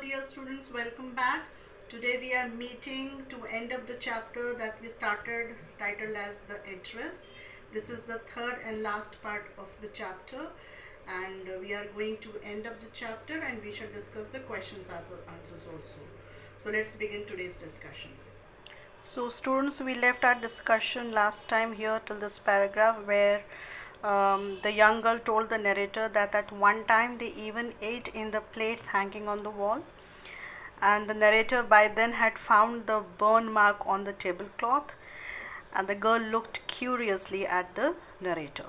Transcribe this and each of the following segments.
dear students, welcome back. Today we are meeting to end up the chapter that we started titled as the address. This is the third and last part of the chapter, and we are going to end up the chapter and we shall discuss the questions answers also. So let's begin today's discussion. So students, we left our discussion last time here till this paragraph where the young girl told the narrator that at one time they even ate in the plates hanging on the wall, and the narrator by then had found the burn mark on the tablecloth, and the girl looked curiously at the narrator.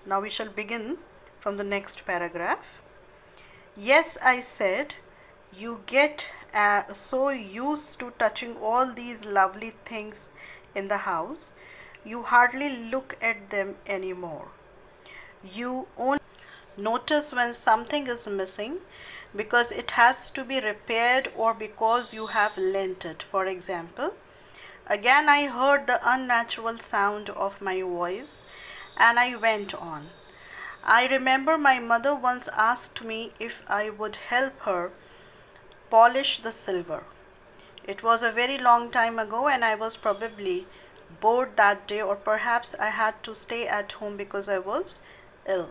Now we shall begin from the next paragraph. Yes, I said, you get so used to touching all these lovely things in the house, you hardly look at them anymore. You only notice when something is missing because it has to be repaired or because you have lent it. For example, again I heard the unnatural sound of my voice and I went on. I remember my mother once asked me if I would help her polish the silver. It was a very long time ago and I was probably bored that day, or perhaps I had to stay at home because I was ill.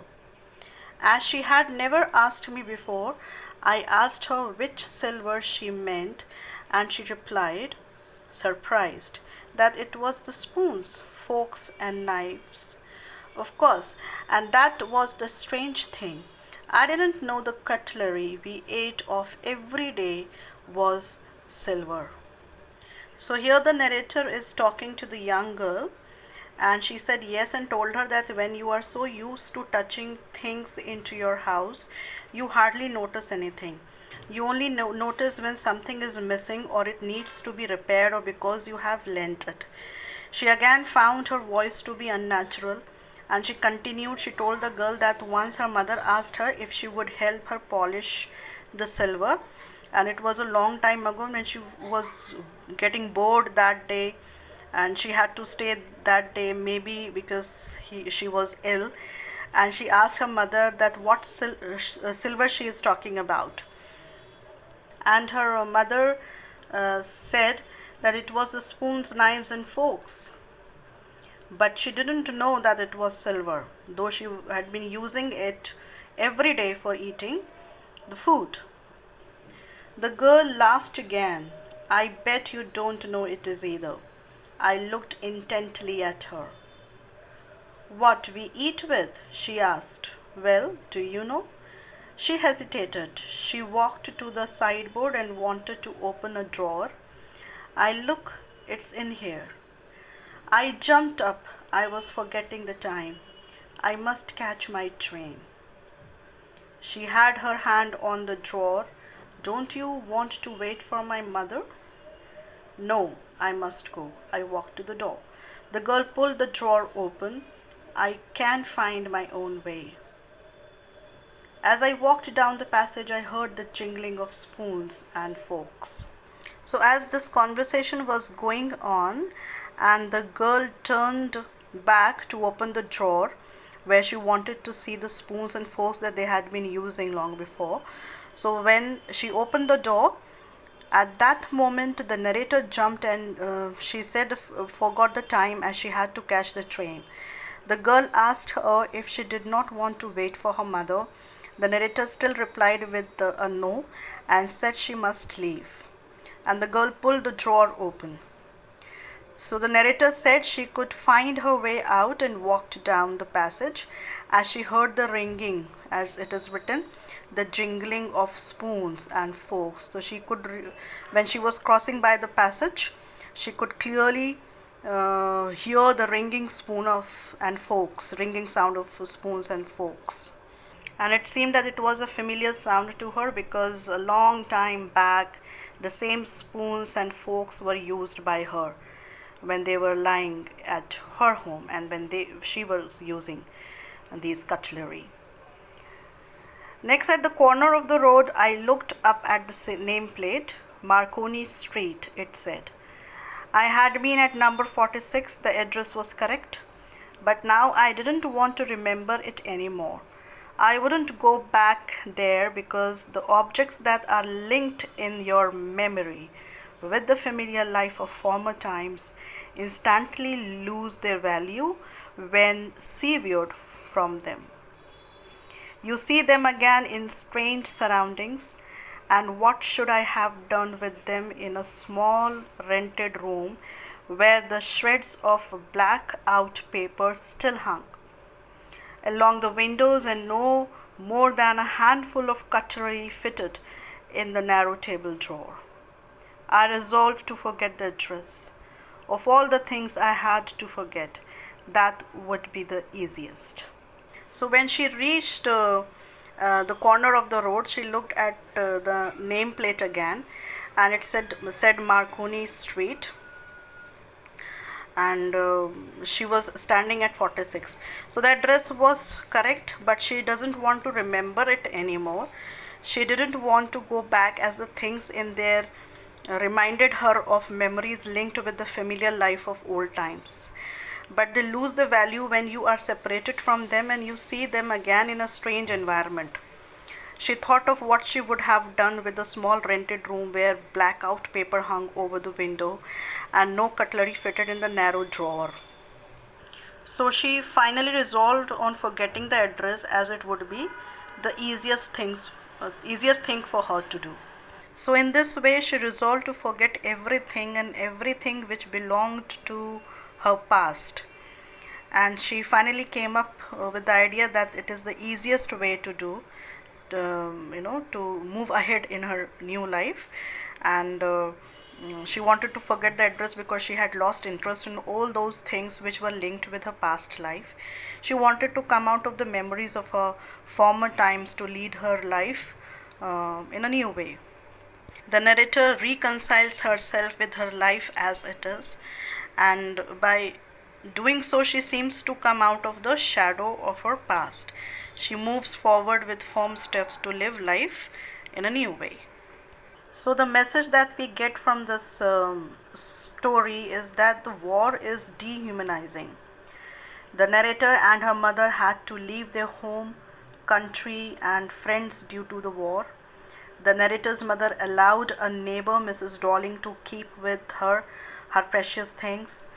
As she had never asked me before, I asked her which silver she meant, and she replied, surprised, that it was the spoons, forks, and knives. Of course, and that was the strange thing. I didn't know the cutlery we ate of every day was silver. So here the narrator is talking to the young girl, and she said yes and told her that when you are so used to touching things into your house, you hardly notice anything. You only notice when something is missing or it needs to be repaired or because you have lent it. She again found her voice to be unnatural, and she continued. She told the girl that once her mother asked her if she would help her polish the silver, and it was a long time ago when she was getting bored that day and she had to stay that day, maybe because she was ill, and she asked her mother that what silver she is talking about, and her mother said that it was the spoons, knives, and forks, but she didn't know that it was silver, though she had been using it every day for eating the food. The girl laughed again. I bet you don't know it is either. I looked intently at her. What we eat with? She asked. Well, do you know? She hesitated. She walked to the sideboard and wanted to open a drawer. Look, it's in here. I jumped up. I was forgetting the time. I must catch my train. She had her hand on the drawer. Don't you want to wait for my mother? No, I must go. I walked to the door. The girl pulled the drawer open. I can find my own way. As I walked down the passage, I heard the jingling of spoons and forks. So as this conversation was going on, and the girl turned back to open the drawer where she wanted to see the spoons and forks that they had been using long before. So when she opened the door, at that moment the narrator jumped and she said forgot the time as she had to catch the train. The girl asked her if she did not want to wait for her mother. The narrator still replied with a no and said she must leave. And the girl pulled the drawer open. So the narrator said she could find her way out and walked down the passage as she heard the ringing, as it is written, the jingling of spoons and forks. So she could, when she was crossing by the passage, she could clearly hear the ringing ringing sound of spoons and forks. And it seemed that it was a familiar sound to her because a long time back the same spoons and forks were used by her when they were lying at her home and when she was using these cutlery. Next, at the corner of the road, I looked up at the nameplate, Marconi Street, it said. I had been at number 46, the address was correct, but now I didn't want to remember it anymore. I wouldn't go back there because the objects that are linked in your memory with the familiar life of former times instantly lose their value when severed from them. You see them again in strange surroundings, and what should I have done with them in a small rented room where the shreds of black out paper still hung along the windows and no more than a handful of cutlery fitted in the narrow table drawer? I resolved to forget the address. Of all the things I had to forget, that would be the easiest. So when she reached the corner of the road, she looked at the nameplate again, and it said Marconi Street, and she was standing at 46. So the address was correct, but she doesn't want to remember it anymore. She didn't want to go back, as the things in there reminded her of memories linked with the familiar life of old times. But they lose the value when you are separated from them and you see them again in a strange environment. She thought of what she would have done with the small rented room where blackout paper hung over the window and no cutlery fitted in the narrow drawer. So she finally resolved on forgetting the address, as it would be the easiest thing for her to do. So in this way, she resolved to forget everything and everything which belonged to her past. And she finally came up with the idea that it is the easiest way to do, to move ahead in her new life. And she wanted to forget the address because she had lost interest in all those things which were linked with her past life. She wanted to come out of the memories of her former times to lead her life in a new way. The narrator reconciles herself with her life as it is, and by doing so, she seems to come out of the shadow of her past. She moves forward with firm steps to live life in a new way. So, the message that we get from this story is that the war is dehumanizing. The narrator and her mother had to leave their home, country, and friends due to the war. The narrator's mother allowed a neighbor, Mrs. Darling, to keep with her precious things,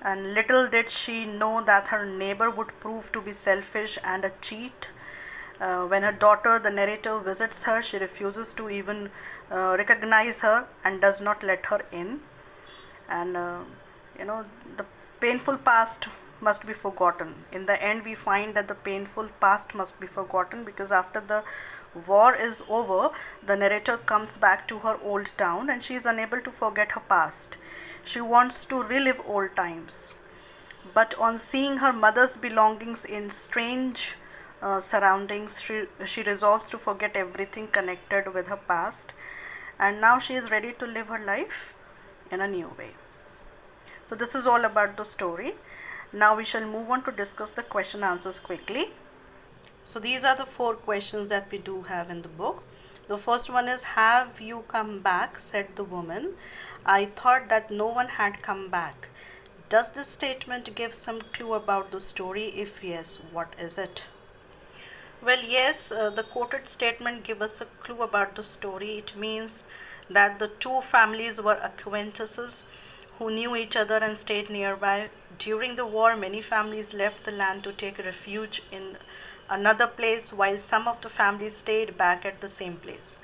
and little did she know that her neighbor would prove to be selfish and a cheat. When her daughter, the narrator, visits her, she refuses to even recognize her and does not let her in. And the painful past must be forgotten. In the end, we find that the painful past must be forgotten, because after the war is over, the narrator comes back to her old town and she is unable to forget her past. She wants to relive old times, but on seeing her mother's belongings in strange surroundings, she resolves to forget everything connected with her past, and now she is ready to live her life in a new way. So this is all about the story. Now we shall move on to discuss the question answers quickly. So these are the 4 questions that we do have in the book. The first one is, have you come back, said the woman. I thought that no one had come back. Does this statement give some clue about the story? If yes, what is it? Well, yes, the quoted statement gives us a clue about the story. It means that the two families were acquaintances who knew each other and stayed nearby. During the war, many families left the land to take refuge in another place, while some of the families stayed back at the same place.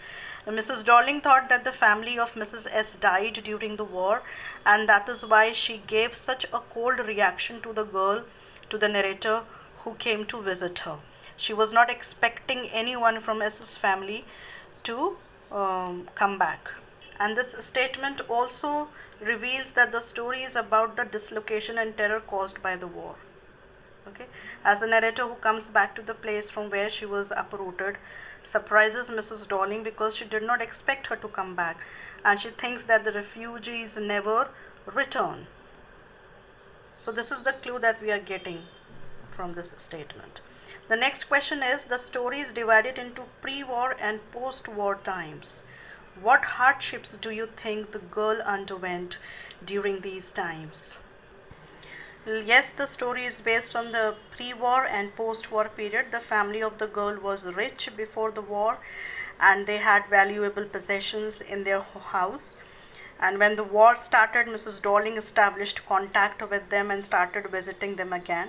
Mrs. Darling thought that the family of Mrs. S died during the war, and that is why she gave such a cold reaction to the narrator who came to visit her. She was not expecting anyone from S's family to come back. And this statement also reveals that the story is about the dislocation and terror caused by the war. Okay, as the narrator, who comes back to the place from where she was uprooted, surprises Mrs. Darling because she did not expect her to come back, and she thinks that the refugees never return. So this is the clue that we are getting from this statement. The next question is, the story is divided into pre-war and post-war times. What hardships do you think the girl underwent during these times? Yes, the story is based on the pre-war and post-war period. The family of the girl was rich before the war, and they had valuable possessions in their house. And when the war started, Mrs. Darling established contact with them and started visiting them again.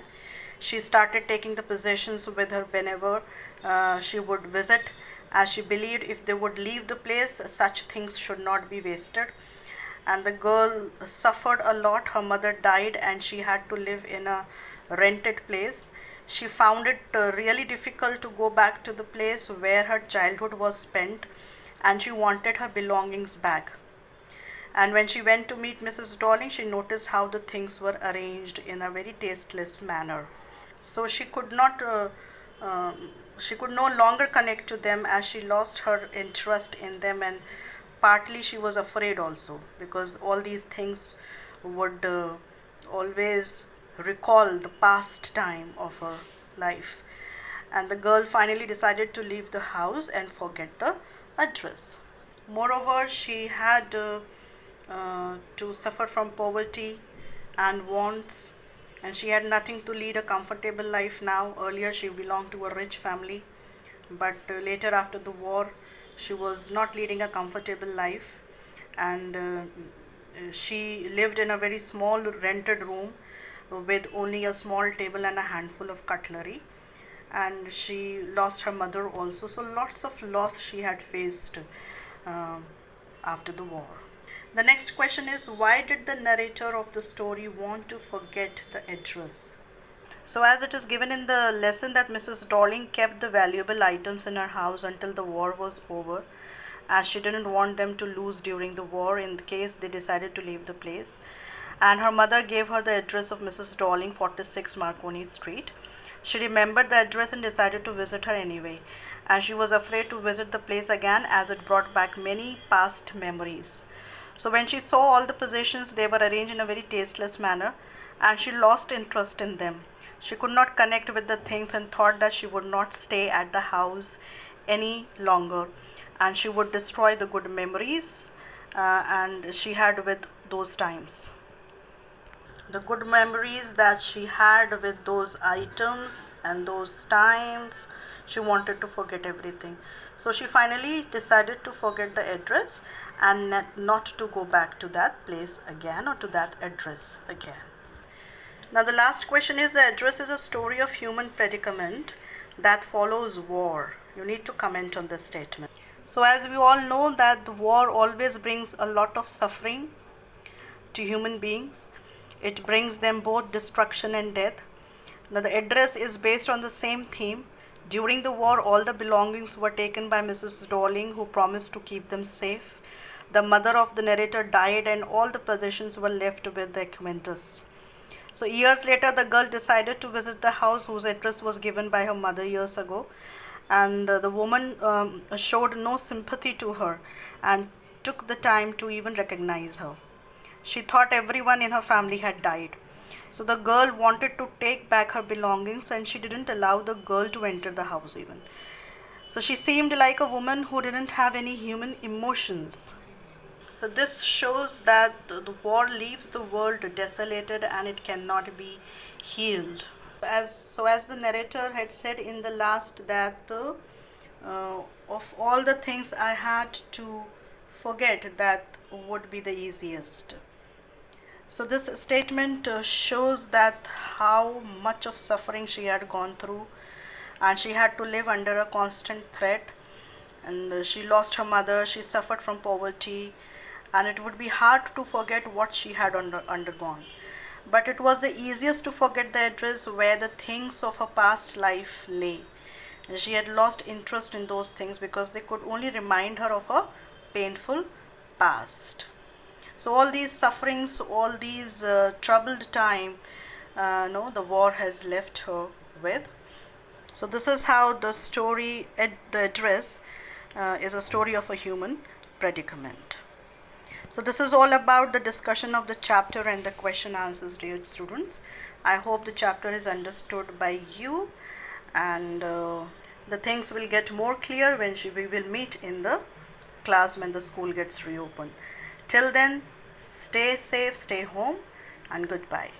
She started taking the possessions with her whenever she would visit, as she believed if they would leave the place, such things should not be wasted. And the girl suffered a lot. Her mother died and she had to live in a rented place. She found it really difficult to go back to the place where her childhood was spent, and she wanted her belongings back. And when she went to meet Mrs. Darling, she noticed how the things were arranged in a very tasteless manner. So she could no longer connect to them, as she lost her interest in them, and partly she was afraid also, because all these things would always recall the past time of her life. And the girl finally decided to leave the house and forget the address. Moreover, she had to suffer from poverty and wants, and she had nothing to lead a comfortable life now. Earlier, she belonged to a rich family, but later, after the war, she was not leading a comfortable life, and she lived in a very small rented room with only a small table and a handful of cutlery. And she lost her mother also, so lots of loss she had faced uh, after the war. The next question is, why did the narrator of the story want to forget the address? So, as it is given in the lesson that Mrs. Darling kept the valuable items in her house until the war was over, as she didn't want them to lose during the war in case they decided to leave the place. And her mother gave her the address of Mrs. Darling, 46 Marconi Street. She remembered the address and decided to visit her anyway. And she was afraid to visit the place again, as it brought back many past memories. So when she saw all the possessions, they were arranged in a very tasteless manner, and she lost interest in them. She could not connect with the things and thought that she would not stay at the house any longer, and she would destroy the good memories and she had with those times. The good memories that she had with those items and those times, she wanted to forget everything. So she finally decided to forget the address and not to go back to that place again, or to that address again. Now, the last question is, the address is a story of human predicament that follows war. You need to comment on this statement. So, as we all know, that the war always brings a lot of suffering to human beings. It brings them both destruction and death. Now, the address is based on the same theme. During the war, all the belongings were taken by Mrs. Darling, who promised to keep them safe. The mother of the narrator died, and all the possessions were left with the Acquaintance. So years later, the girl decided to visit the house whose address was given by her mother years ago, and the woman showed no sympathy to her and took the time to even recognize her. She thought everyone in her family had died. So the girl wanted to take back her belongings, and she didn't allow the girl to enter the house even. So she seemed like a woman who didn't have any human emotions. So this shows that the war leaves the world desolated and it cannot be healed. As the narrator had said in the last, that of all the things I had to forget, that would be the easiest. So this statement shows that how much of suffering she had gone through, and she had to live under a constant threat, and she lost her mother, she suffered from poverty, and it would be hard to forget what she had undergone. But it was the easiest to forget the address where the things of her past life lay. And she had lost interest in those things because they could only remind her of her painful past. So all these sufferings, all these troubled time, no, the war has left her with. So this is how the story, the address, is a story of a human predicament. So this is all about the discussion of the chapter and the question answers, dear students. I hope the chapter is understood by you, and the things will get more clear when we will meet in the class when the school gets reopened. Till then, stay safe, stay home, and goodbye.